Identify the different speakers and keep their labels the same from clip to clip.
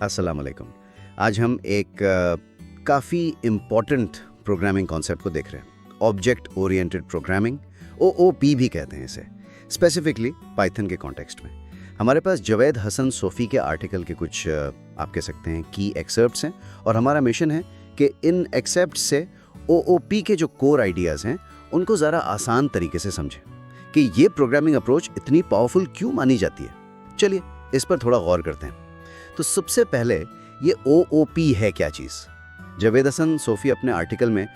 Speaker 1: अस्सलाम वालेकुम। आज हम एक काफ़ी इम्पॉर्टेंट प्रोग्रामिंग कॉन्सेप्ट को देख रहे हैं, ऑब्जेक्ट ओरिएंटेड प्रोग्रामिंग, OOP भी कहते हैं इसे, स्पेसिफिकली पाइथन के कॉन्टेक्स्ट में। हमारे पास जवेद हसन सोफ़ी के आर्टिकल के कुछ आप कह सकते हैं की एक्सर्प्ट्स हैं, और हमारा मिशन है कि इन एक्सेप्ट से OOP के जो कोर आइडियाज़ हैं उनको ज़रा आसान तरीके से समझें कि ये प्रोग्रामिंग अप्रोच इतनी पावरफुल क्यों मानी जाती है। चलिए इस पर थोड़ा गौर करते हैं। तो सबसे पहले ये OOP है क्या चीज़। जवेद हसन सोफ़ी अपने आर्टिकल में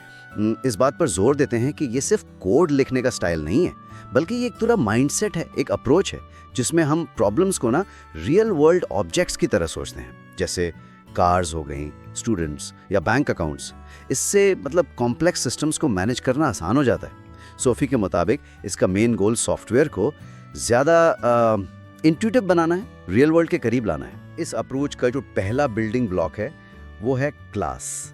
Speaker 1: इस बात पर जोर देते हैं कि ये सिर्फ कोड लिखने का स्टाइल नहीं है, बल्कि ये एक पूरा माइंडसेट है, एक अप्रोच है जिसमें हम प्रॉब्लम्स को ना रियल वर्ल्ड ऑब्जेक्ट्स की तरह सोचते हैं, जैसे कार्स हो गई, स्टूडेंट्स या बैंक अकाउंट्स। इससे मतलब कॉम्प्लेक्स सिस्टम्स को मैनेज करना आसान हो जाता है। सोफ़ी के मुताबिक इसका मेन गोल सॉफ्टवेयर को ज़्यादा इंट्यूटिव बनाना है, रियल वर्ल्ड के करीब लाना है। इस अप्रोच का जो पहला बिल्डिंग ब्लॉक है वो है क्लास।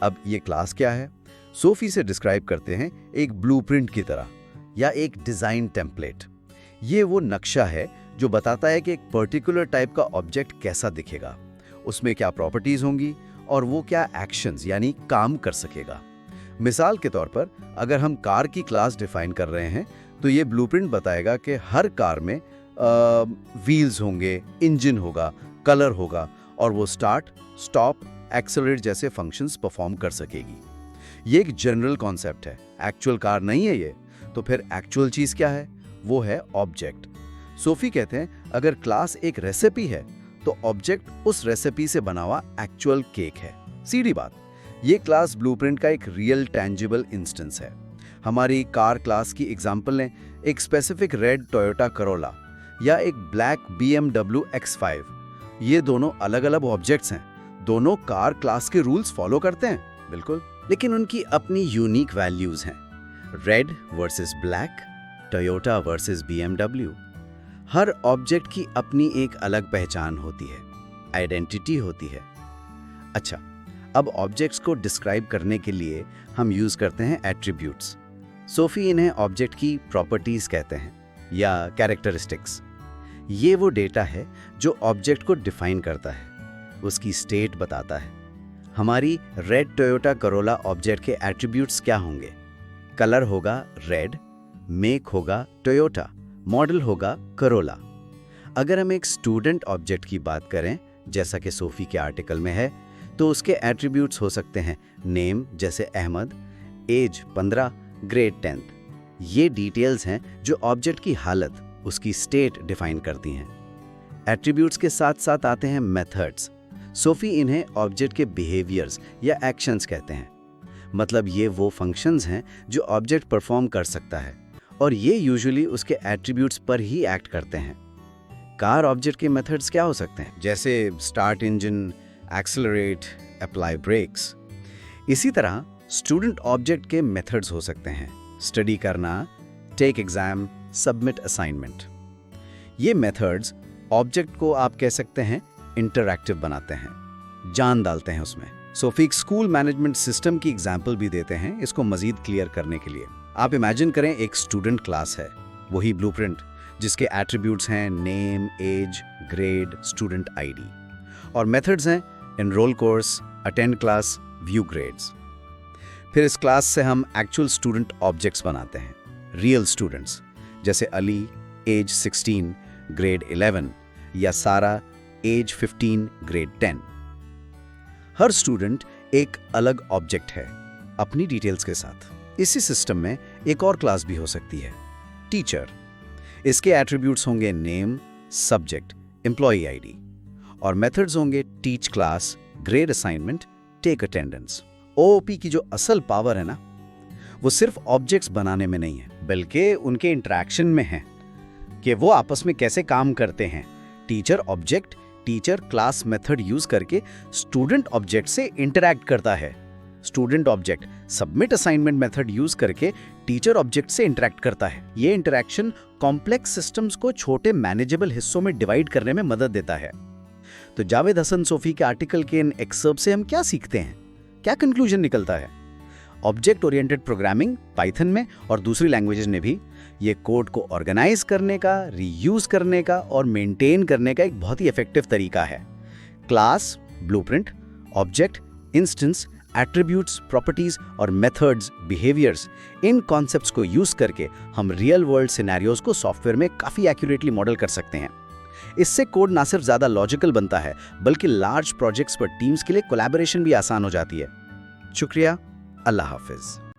Speaker 1: अब ये क्लास क्या है? सोफ़ी से डिस्क्राइब करते हैं एक ब्लूप्रिंट की तरह या एक डिज़ाइन टेम्पलेट। ये वो नक्शा है जो बताता है कि एक पर्टिकुलर टाइप का ऑब्जेक्ट कैसा दिखेगा, उसमें क्या प्रॉपर्टीज़ होंगी और वो क्या एक्शंस यानी काम कर सकेगा। मिसाल के तौर पर अगर हम कार की क्लास डिफाइन कर रहे हैं तो ये ब्लूप्रिंट बताएगा कि हर कार में व्हील्स होंगे, इंजन होगा, कलर होगा और वो स्टार्ट, स्टॉप, एक्सेलरेट जैसे फंक्शंस परफॉर्म कर सकेगी। ये एक जनरल कॉन्सेप्ट है, एक्चुअल कार नहीं है ये। तो फिर एक्चुअल चीज़ क्या है? वो है ऑब्जेक्ट। सोफ़ी कहते हैं अगर क्लास एक रेसिपी है तो ऑब्जेक्ट उस रेसिपी से बना हुआ एक्चुअल केक है। सीधी बात। ये क्लास ब्लूप्रिंट का एक रियल टैंजिबल इंस्टेंस है। हमारी कार क्लास की एग्जांपल लें, एक स्पेसिफिक रेड टोयोटा करोला या एक ब्लैक BMW X5। ये दोनों अलग अलग ऑब्जेक्ट्स हैं, दोनों कार क्लास के रूल्स फॉलो करते हैं, बिल्कुल, लेकिन उनकी अपनी यूनिक वैल्यूज हैं। Red versus black, Toyota versus BMW। हर ऑब्जेक्ट की अपनी एक अलग पहचान होती है, आइडेंटिटी होती है। अच्छा, अब ऑब्जेक्ट्स को डिस्क्राइब करने के लिए हम यूज करते हैं एट्रीब्यूट्स। सोफ़ी इन्हें ऑब्जेक्ट की प्रॉपर्टीज कहते हैं या कैरेक्टरिस्टिक्स। ये वो डेटा है जो ऑब्जेक्ट को डिफाइन करता है, उसकी स्टेट बताता है। हमारी रेड टोयोटा करोला ऑब्जेक्ट के एट्रीब्यूट्स क्या होंगे? कलर होगा रेड, मेक होगा टोयोटा, मॉडल होगा करोला। अगर हम एक स्टूडेंट ऑब्जेक्ट की बात करें, जैसा कि सोफ़ी के आर्टिकल में है, तो उसके एट्रीब्यूट्स हो सकते हैं नेम जैसे अहमद, एज 15, ग्रेड 10th। ये डिटेल्स हैं जो ऑब्जेक्ट की हालत, उसकी स्टेट डिफाइन करती हैं। एट्रीब्यूट्स के साथ साथ आते हैं मेथड्स। सोफ़ी इन्हें ऑब्जेक्ट के बिहेवियर्स या एक्शंस कहते हैं। मतलब ये वो फंक्शंस हैं जो ऑब्जेक्ट परफॉर्म कर सकता है और ये यूजुअली उसके एट्रीब्यूट्स पर ही एक्ट करते हैं। कार ऑब्जेक्ट के मेथड्स क्या हो सकते हैं? जैसे start engine, accelerate, apply brakes. इसी तरह स्टूडेंट ऑब्जेक्ट के मेथड्स हो सकते हैं स्टडी करना, टेक एग्जाम, सबमिट असाइनमेंट। ये मेथड्स ऑब्जेक्ट को आप कह सकते हैं इंटरैक्टिव बनाते हैं, जान डालते हैं उसमें। सोफ़ी स्कूल मैनेजमेंट सिस्टम की एग्जाम्पल भी देते हैं इसको मजीद क्लियर करने के लिए। आप इमेजिन करें एक स्टूडेंट क्लास है, वही ब्लूप्रिंट, जिसके एट्रीब्यूट्स हैं name, age, grade, student ID, और मेथड्स हैं enrol course, attend class, view grades. फिर इस क्लास से हम एक्चुअल स्टूडेंट ऑब्जेक्ट्स बनाते हैं, रियल स्टूडेंट्स, जैसे अली, एज 16, ग्रेड 11, या सारा, एज 15, ग्रेड 10। हर स्टूडेंट एक अलग ऑब्जेक्ट है अपनी डिटेल्स के साथ। इसी सिस्टम में एक और क्लास भी हो सकती है, टीचर। इसके एट्रीब्यूट्स होंगे नेम, सब्जेक्ट, एम्प्लॉई ID, और मेथड्स होंगे teach class, grade assignment, take attendance. OOP की जो असल पावर है ना, वो सिर्फ ऑब्जेक्ट्स बनाने में नहीं है, बल्कि उनके इंटरेक्शन में है कि वो आपस में कैसे काम करते हैं। Teacher object teacher class method use करके स्टूडेंट ऑब्जेक्ट से इंटरैक्ट करता है। Student object submit assignment method use करके टीचर ऑब्जेक्ट से इंटरैक्ट करता है। ये इंटरैक्शन कॉम्प्लेक्स सिस्टम्स को छोटे मैनेजेबल हिस्सों में डिवाइड करने में मदद देता है। तो जावेद हसन सोफ़ी के आर्टिकल के इन एक्सर्प्ट से हम क्या सीखते हैं? क्या कंक्लूजन निकलता है? ऑब्जेक्ट ओरिएंटेड प्रोग्रामिंग पाइथन में और दूसरी लैंग्वेजेस ने भी ये कोड को ऑर्गेनाइज करने का, रीयूज करने का और मेंटेन करने का एक बहुत ही इफेक्टिव तरीका है। Class, blueprint, object, instance, attributes, properties और मेथड्स, बिहेवियर्स, इन कॉन्सेप्ट्स को यूज करके हम रियल वर्ल्ड सिनेरियोज को सॉफ्टवेयर में काफी एक्यूरेटली मॉडल कर सकते हैं। इससे कोड ना सिर्फ ज्यादा लॉजिकल बनता है, बल्कि लार्ज प्रोजेक्ट्स पर टीम्स के लिए कोलैबोरेशन भी आसान हो जाती है। शुक्रिया, अल्लाह हाफिज।